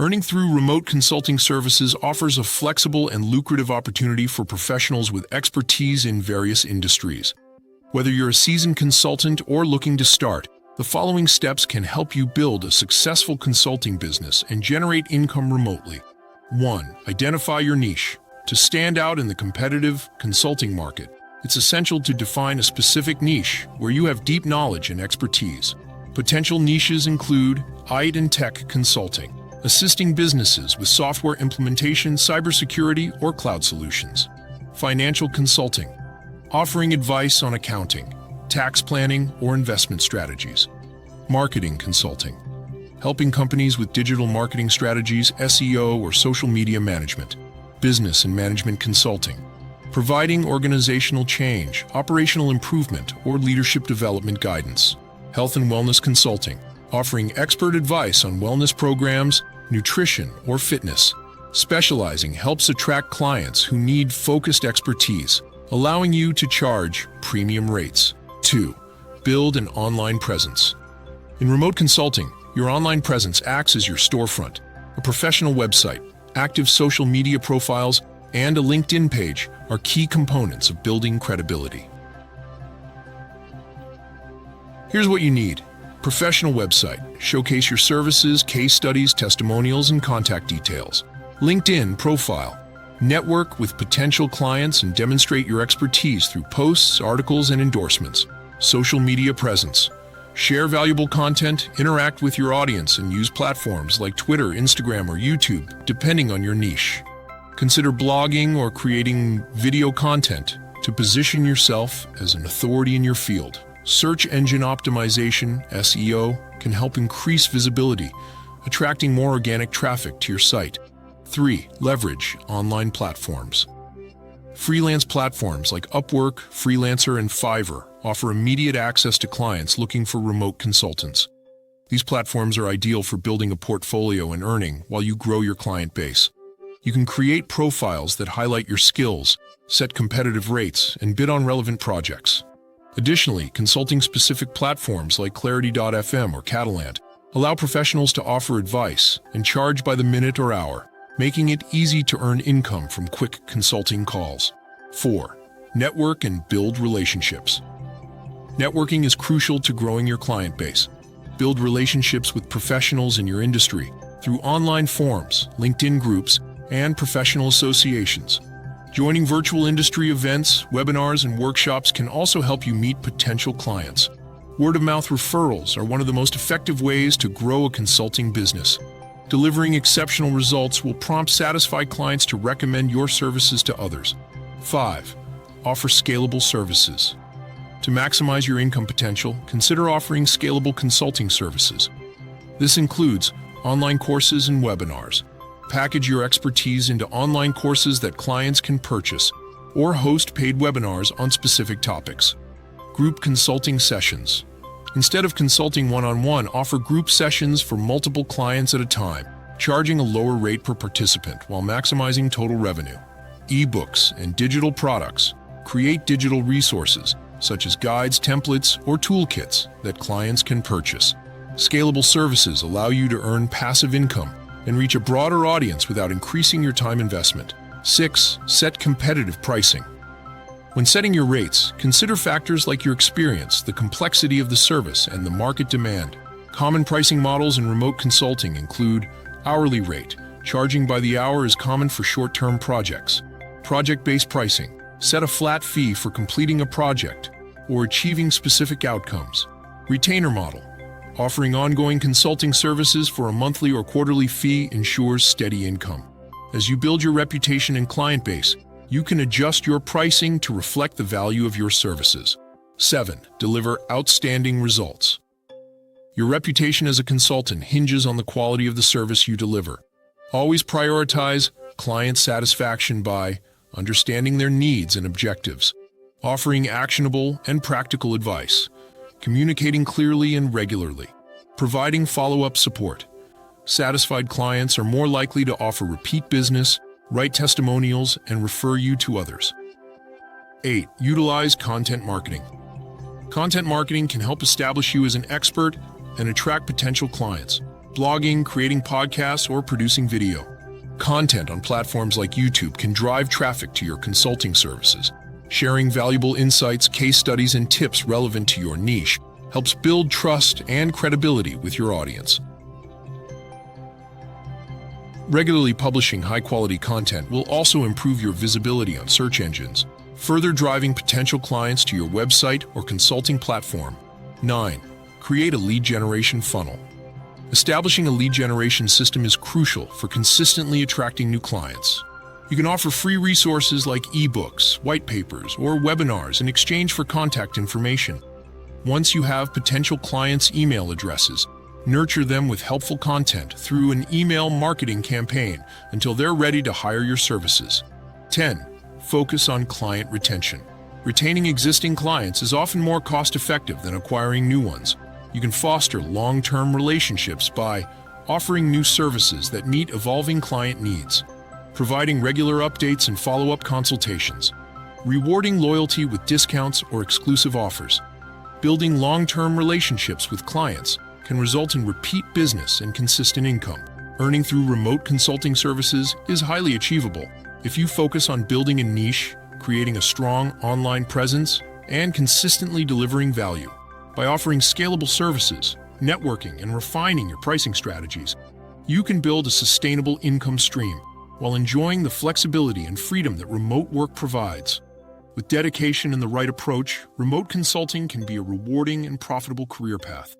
Earning through remote consulting services offers a flexible and lucrative opportunity for professionals with expertise in various industries. Whether you're a seasoned consultant or looking to start, the following steps can help you build a successful consulting business and generate income remotely. 1. Identify your niche. To stand out in the competitive consulting market, it's essential to define a specific niche where you have deep knowledge and expertise. Potential niches include IT and tech consulting, assisting businesses with software implementation, cybersecurity, or cloud solutions. Financial consulting, offering advice on accounting, tax planning, or investment strategies. Marketing consulting, helping companies with digital marketing strategies, SEO, or social media management. Business and management consulting, providing organizational change, operational improvement, or leadership development guidance. Health and wellness consulting, offering expert advice on wellness programs, nutrition, or fitness. Specializing helps attract clients who need focused expertise, allowing you to charge premium rates. 2. Build an online presence. In remote consulting, your online presence acts as your storefront. A professional website, active social media profiles, and a LinkedIn page are key components of building credibility. Here's what you need. Professional website. Showcase your services, case studies, testimonials, and contact details. LinkedIn profile. Network with potential clients and demonstrate your expertise through posts, articles, and endorsements. Social media presence. Share valuable content, interact with your audience, and use platforms like Twitter, Instagram, or YouTube, depending on your niche. Consider blogging or creating video content to position yourself as an authority in your field. Search engine optimization, SEO, can help increase visibility, attracting more organic traffic to your site. 3. Leverage online platforms. Freelance platforms like Upwork, Freelancer, and Fiverr offer immediate access to clients looking for remote consultants. These platforms are ideal for building a portfolio and earning while you grow your client base. You can create profiles that highlight your skills, set competitive rates, and bid on relevant projects. Additionally, consulting-specific platforms like Clarity.fm or Catalant allow professionals to offer advice and charge by the minute or hour, making it easy to earn income from quick consulting calls. 4. Network and build relationships. Networking is crucial to growing your client base. Build relationships with professionals in your industry through online forums, LinkedIn groups, and professional associations. Joining virtual industry events, webinars, and workshops can also help you meet potential clients. Word-of-mouth referrals are one of the most effective ways to grow a consulting business. Delivering exceptional results will prompt satisfied clients to recommend your services to others. 5. Offer scalable services. To maximize your income potential, consider offering scalable consulting services. This includes online courses and webinars. Package your expertise into online courses that clients can purchase, or host paid webinars on specific topics. Group consulting sessions. Instead of consulting one-on-one, offer group sessions for multiple clients at a time, charging a lower rate per participant while maximizing total revenue. Ebooks and digital products. Create digital resources, such as guides, templates, or toolkits that clients can purchase. Scalable services allow you to earn passive income and reach a broader audience without increasing your time investment. 6. Set competitive pricing. When setting your rates, consider factors like your experience, the complexity of the service, and the market demand. Common pricing models in remote consulting include hourly rate. Charging by the hour is common for short-term projects. Project-based pricing. Set a flat fee for completing a project or achieving specific outcomes. Retainer model. Offering ongoing consulting services for a monthly or quarterly fee ensures steady income. As you build your reputation and client base, you can adjust your pricing to reflect the value of your services. 7. Deliver outstanding results. Your reputation as a consultant hinges on the quality of the service you deliver. Always prioritize client satisfaction by understanding their needs and objectives, offering actionable and practical advice, communicating clearly and regularly, providing follow-up support. Satisfied clients are more likely to offer repeat business, write testimonials, and refer you to others. 8. Utilize content marketing. Content marketing can help establish you as an expert and attract potential clients. blogging, creating podcasts, or producing video. Content on platforms like YouTube can drive traffic to your consulting services. Sharing valuable insights, case studies, and tips relevant to your niche helps build trust and credibility with your audience. Regularly publishing high-quality content will also improve your visibility on search engines, further driving potential clients to your website or consulting platform. 9. Create a lead generation funnel. Establishing a lead generation system is crucial for consistently attracting new clients. You can offer free resources like ebooks, white papers, or webinars in exchange for contact information. Once you have potential clients' email addresses, nurture them with helpful content through an email marketing campaign until they're ready to hire your services. 10. Focus on client retention. Retaining existing clients is often more cost-effective than acquiring new ones. You can foster long-term relationships by offering new services that meet evolving client needs, providing regular updates and follow-up consultations, rewarding loyalty with discounts or exclusive offers. Building long-term relationships with clients can result in repeat business and consistent income. Earning through remote consulting services is highly achievable if you focus on building a niche, creating a strong online presence, and consistently delivering value. By offering scalable services, networking, and refining your pricing strategies, you can build a sustainable income stream while enjoying the flexibility and freedom that remote work provides. With dedication and the right approach, remote consulting can be a rewarding and profitable career path.